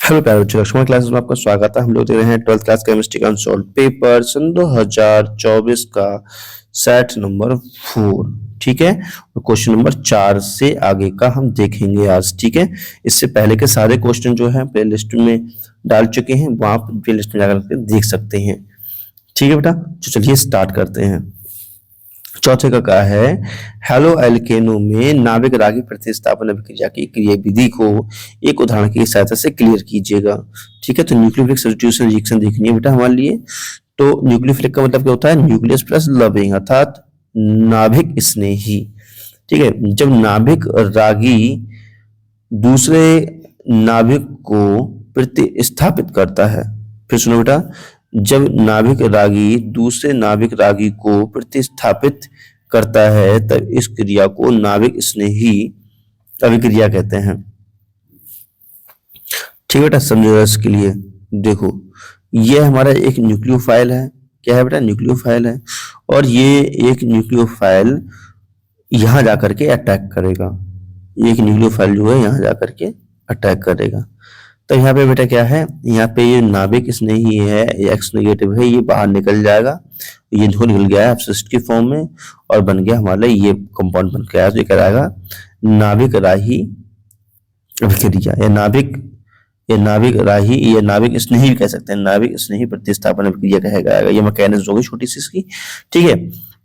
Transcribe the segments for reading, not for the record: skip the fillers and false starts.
Hello प्यारे बच्चों, Lakshman classes में आपका स्वागत है। हम लोग दे रहे हैं 12th क्लास केमिस्ट्री का अनसॉल्व पेपर सन 2024 का सेट नंबर 4। ठीक है, और क्वेश्चन नंबर 4 से आगे का हम देखेंगे आज। ठीक है, इससे पहले के सारे क्वेश्चन जो है प्ले लिस्ट में डाल चुके हैं, वहां आप प्ले लिस्ट में जाकर देख सकते हैं। ठीक है बेटा, तो चलिए स्टार्ट करते हैं। चौथे का क्या है, हेलो एल्केनो में नाभिक रागी प्रतिस्थापन अभिक्रिया की क्रिया विधि को एक उदाहरण की सहायता से क्लियर कीजिएगा। ठीक है, तो न्यूक्लियोफिलिक सब्स्टिट्यूशन रिएक्शन देखनी है बेटा हमारे लिए। तो न्यूक्लियोफिलिक का मतलब क्या होता है, न्यूक्लियस प्लस लविंग अर्थात नाभिक स्नेही। ठीक है, जब नाभिक रागी दूसरे नाभिक को प्रतिस्थापित करता है, फिर सुनो बेटा, जब नाभिक रागी दूसरे नाभिक रागी को प्रतिस्थापित करता है तब इस क्रिया को नाभिक स्नेही अभिक्रिया कहते हैं। ठीक है बेटा, समझो इसके लिए। देखो, ये हमारा एक न्यूक्लियोफाइल है। क्या है बेटा, न्यूक्लियोफाइल है। और ये एक न्यूक्लियोफाइल यहां जाकर के अटैक करेगा। एक न्यूक्लियोफाइल जो है यहां जाकर के अटैक करेगा। तो यहाँ पे बेटा क्या है, यहाँ पे ये नाभिक स्नेही है, ये एक्स नेगेटिव है, ये बाहर निकल जाएगा। ये जो निकल गया है अपशिष्ट की फॉर्म में और बन गया हमारे ये कंपाउंड बन गया। तो ये कहलाएगा नाभिक राही अभिक्रिया या नाभिक राही या नाभिक स्नेही कह सकते हैं, नाभिक स्नेही प्रतिस्थापन अभिक्रिया कहा जाएगा। ये मैकेनिज्म होगी छोटी सी इसकी। ठीक है,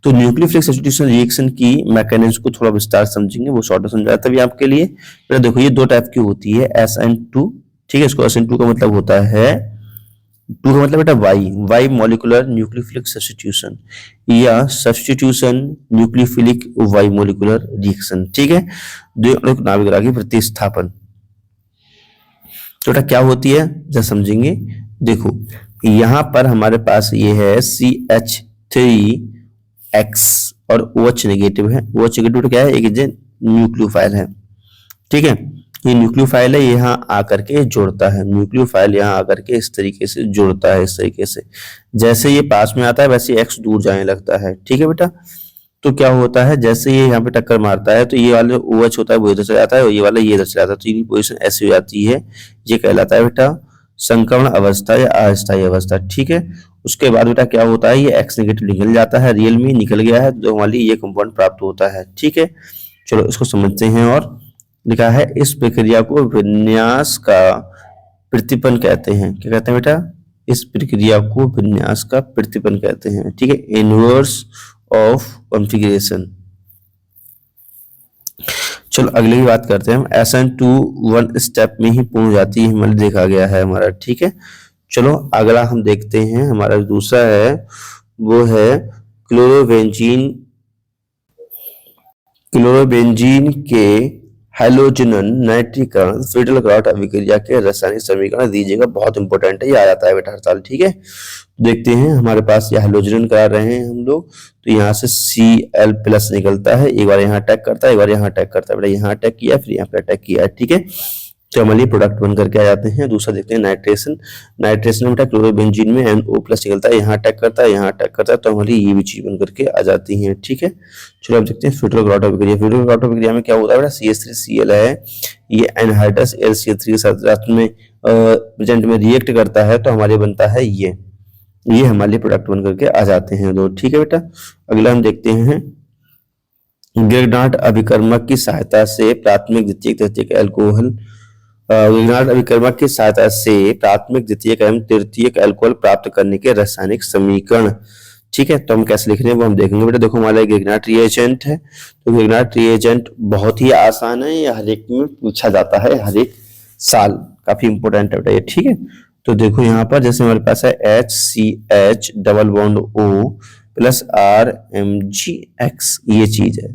तो न्यूक्लियोफिलिक सब्स्टिट्यूशन रिएक्शन की मैकेनिज्म को थोड़ा विस्तार समझेंगे, वो शॉर्ट समझाया तभी आपके लिए। देखो, ये दो टाइप की होती है, SN2। ठीक है, इसको SN2 का मतलब होता है, 2 का मतलब बेटा वाई मॉलिक्यूलर न्यूक्लियोफिलिक सब्स्टिट्यूशन या substitution nucleophilic bimolecular reaction. ठीक है, नाभिक रागी प्रतिस्थापन। तो बेटा क्या होती है जब समझेंगे। देखो, यहां पर हमारे पास ये है CH3X और OH नेगेटिव है। OH नेगेटिव क्या है, एक न्यूक्लियोफाइल है। ठीक है, ये न्यूक्लियोफाइल है, यहाँ आकर के जोड़ता है। न्यूक्लियोफाइल यहाँ आकर के इस तरीके से जोड़ता है, इस तरीके से। जैसे ये पास में आता है वैसे एक्स दूर जाने लगता है। ठीक है बेटा, तो क्या होता है, जैसे ये यहाँ पे टक्कर मारता है तो ये वाला OH होता है वो इधर चला जाता है और ये वाला ये इधर चला जाता है। तो इनकी पोजिशन ऐसी हो जाती है, ये कहलाता है बेटा संक्रमण अवस्था या अस्थायी अवस्था। ठीक है, उसके बाद बेटा क्या होता है, ये एक्स नेगेटिव निकल जाता है, रियल में निकल गया है, तो हमारे ये कंपाउंड प्राप्त होता है। ठीक है, चलो इसको समझते हैं। और लिखा है, इस प्रक्रिया को विन्यास का प्रतिपन्न कहते हैं। क्या कहते हैं बेटा, इस प्रक्रिया को विन्यास का प्रतिपन्न कहते हैं। ठीक है, इनवर्स ऑफ कॉन्फ़िगरेशन। चलो अगली की बात करते हैं हम। SN2 1 स्टेप में ही पूर्ण हो जाती है, हमारे देखा गया है हमारा। ठीक है, चलो अगला हम देखते हैं। हमारा दूसरा है वो है क्लोरोबेंजीन के हैलोजनन नाइट्रीकरण फ्रीडल क्राउट अभिक्रिया के रासायनिक समीकरण दीजिएगा। बहुत इंपॉर्टेंट है, ये आ जाता है बेटा हर साल। ठीक है, देखते हैं हमारे पास ये हैलोजनन करा रहे हैं हम लोग। तो यहाँ से Cl प्लस निकलता है, एक बार यहाँ अटैक करता है, एक बार यहाँ अटैक करता है। बेटा यहाँ अटैक किया, फिर यहाँ पे अटैक किया। ठीक है, तो हमारे प्रोडक्ट बन करके आ जाते हैं। दूसरा देखते हैं नाइट्रेशन। नाइट्रेशन में बेटा क्लोरोबेंजीन में NO प्लस निकलता है, यहाँ अटैक करता है, यहाँ अटैक करता है, तो हमारी ये भी चीज बन करके आ जाती है। ठीक है, चलो अब देखते हैं फ्यूटल क्राउट अभिक्रिया। फ्यूटल क्राउट अभिक्रिया में क्या होता है बेटा, CH3Cl है, ये एनहाइड्रस LCl3 के साथ में प्रेजेंट में रिएक्ट करता है, तो हमारे बनता है ये हमारे प्रोडक्ट बन करके आ जाते हैं दो। ठीक है बेटा, अगला हम देखते हैं ग्रेगनार्ड अभिकर्मक की सहायता से प्राथमिक द्वितीयक तृतीयक अल्कोहल ग्रेगनार्ड अभिकर्मक की सहायता से प्राथमिक द्वितीयक एवं तृतीयक अल्कोहल प्राप्त करने के रासायनिक समीकरण। ठीक है, तो हम कैसे लिख रहे हैं वो हम देखेंगे बेटा। देखो, हमारा ग्रेगनार्ड रिएजेंट है, तो ग्रेगनार्ड रिएजेंट बहुत ही आसान है, ये हर एक में पूछा जाता है हर एक साल, काफी इंपॉर्टेंट है बेटा ये। ठीक है, तो देखो यहाँ पर जैसे हमारे पास है HCH double bond O plus RMgX, ये चीज है।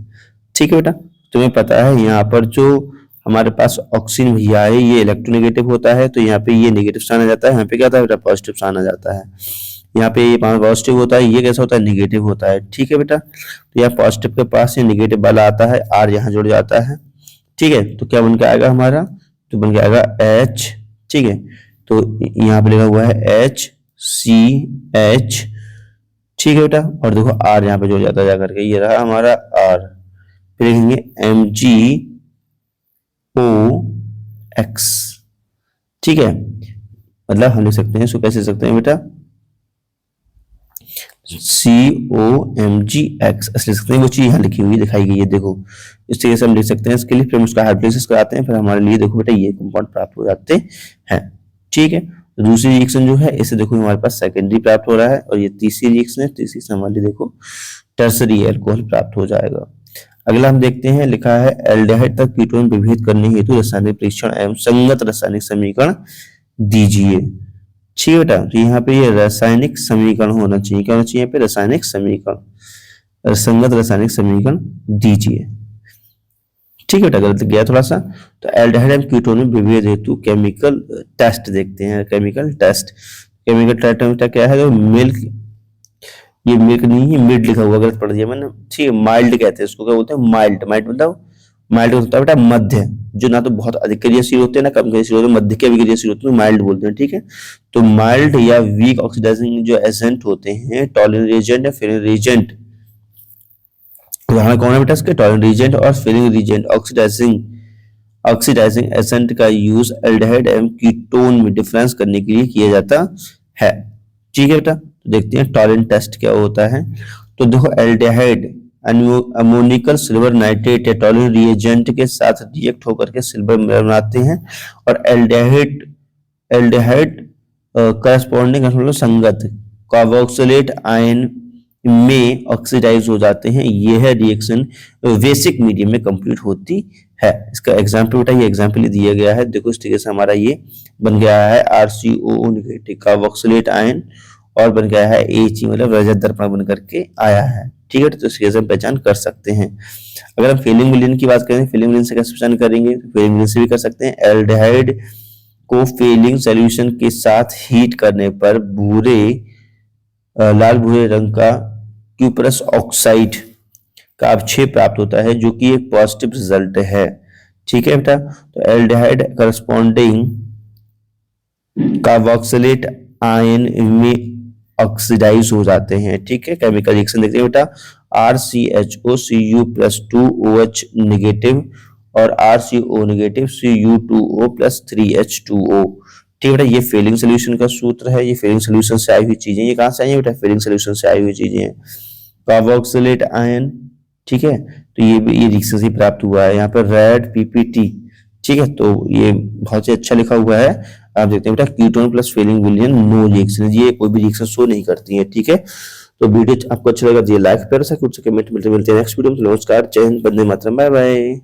ठीक है बेटा, तुम्हें पता है यहाँ पर जो हमारे पास ऑक्सीजन भैया है ये इलेक्ट्रोनेगेटिव होता है, तो यहाँ पे ये नेगेटिव साइन आ जाता है, यहाँ पे क्या होता है बेटा पॉजिटिव साइन आ जाता है। यहाँ पे ये पॉजिटिव होता है, ये कैसा होता है नेगेटिव होता है। ठीक है बेटा, तो यहाँ पॉजिटिव के पास ये नेगेटिव वाला आता है, R यहाँ जुड़ जाता है। ठीक है, तो क्या बन के आएगा हमारा, तो बन के आएगा H। ठीक है, तो यहाँ पे लिखा हुआ है HCH। ठीक है बेटा, और देखो R यहाँ पे जुड़ जाता है जाकर के, ये रहा हमारा R। फिर लिखेंगे MgOX। ठीक है, मतलब हम लिख सकते हैं इसको, कैसे लिख सकते हैं बेटा, COMGX ऐसे लिख सकते हैं। वो चीज यहाँ लिखी हुई दिखाई गई है, देखो इस तरीके से हम लिख सकते हैं इसके लिए। फिर हम उसका हाइड्रोलिसिस कराते हैं, फिर हमारे लिए देखो बेटा ये कंपाउंड प्राप्त हो जाते हैं। ठीक है, तो दूसरी रिएक्शन जो है इसे देखो हमारे पास सेकेंडरी प्राप्त हो रहा है, और ये तीसरी रिएक्शन है, तीसरी से हमारे लिए देखो टर्सरी अल्कोहल प्राप्त हो जाएगा। अगला हम देखते हैं, लिखा है एल्डिहाइड तक कीटोन विभेद करने हेतु रासायनिक परीक्षण एवं संगत रासायनिक समीकरण दीजिए। ठीक है बेटा, तो यहाँ पे ये रासायनिक समीकरण होना चाहिए, क्या होना चाहिए यहाँ पे, रासायनिक समीकरण, संगत रासायनिक समीकरण दीजिए। ठीक है बेटा, गलत गया थोड़ा सा। तो एल्डिहाइड एवं कीटोन में विभेद हेतु केमिकल टेस्ट देखते हैं। केमिकल टेस्ट, केमिकल टेस्ट में क्या है, जो मिल्क, ये मिल्क नहीं है, मिड लिखा हुआ, गलत पढ़ दिया मैंने। ठीक है, माइल्ड कहते हैं इसको, क्या बोलते हैं, माइल्ड। माइल्ड मतलब, माइल्ड होता है बेटा मध्य, जो ना तो बहुत अधिक क्रियाशील होते हैं ना कम क्रियाशील होते हैं, मध्य के भी क्रियाशील होते हैं, माइल्ड बोलते हैं। ठीक है, तो माइल्ड या वीक ऑक्सीडाइजिंग जो एजेंट होते हैं, टॉलरेंट एजेंट या फिलिंग एजेंट, उदाहरण कौन है बेटा इसके, टॉलरेंट एजेंट और फिलिंग एजेंट। ऑक्सीडाइजिंग एजेंट का यूज एल्डिहाइड एवं कीटोन में डिफरेंस करने के लिए किया जाता है। ठीक है बेटा, तो देखते हैं टॉलरेंट टेस्ट क्या होता है। तो देखो एल्डिहाइड अमोनिकल सिल्वर नाइट्रेट या टॉलरेंट रिएजेंट के साथ रिएक्ट होकर के सिल्वर बनाते हैं, और एल्डिहाइड करस्पॉन्डिंग संगत कार्बोक्सिलेट आयन में ऑक्सीडाइज हो जाते हैं। यह रिएक्शन बेसिक मीडियम में कंप्लीट होती है। इसका एग्जाम्पल बेटा ये एग्जाम्पल दिया गया है, देखो इस तरीके से हमारा ये बन गया है RCOO नेगेटिव कार्बोक्सिलेट आयन, और बन गया है Ag मतलब रजत दर्पण बन करके आया है। ठीक है, तो इसके हम पहचान कर सकते हैं। अगर हम फीलिंग विलियन की बात करें, फीलिंग विलियन से कैसे पहचान करेंगे, फीलिंग विलियन से भी कर सकते हैं। एल्डिहाइड को फीलिंग सोल्यूशन के साथ हीट करने पर लाल भूरे रंग का क्यूपरस ऑक्साइड का अवक्षेप प्राप्त होता है, जो कि एक पॉजिटिव रिजल्ट है। ठीक है बेटा, तो एल्डिहाइड करस्पॉन्डिंग कार्बोक्सिलेट आयन में ऑक्सीडाइज हो जाते हैं। ठीक है, केमिकल रिएक्शन देखते हैं बेटा, RCHO Cu+2OH नेगेटिव और RCO नेगेटिव Cu2O+3H2O। ठीक है बेटा, ये फीलिंग सोल्यूशन का सूत्र है, ये फीलिंग सोल्यूशन से आई हुई चीजें, ये कहां से आई है बेटा, फीलिंग सोल्यूशन से आई हुई चीजें हैं। कार्बोक्सिलेट आयन, ठीक है, तो ये रिएक्शन से प्राप्त हुआ है। यहाँ पर रेड PPT, ठीक है, तो ये बहुत ही अच्छा लिखा हुआ है। आप देखते हैं बेटा कीटोन प्लस फीलिंग विलियन नो रिएक्शन, ये कोई भी रिएक्शन शो नहीं करती है। ठीक है, तो वीडियो आपको अच्छा लगा तो लाइक कर सकते, कमेंट मिलते हैं नेक्स्ट वीडियो में। नमस्कार, जय हिंद, वंदे मातरम, बाय बाय।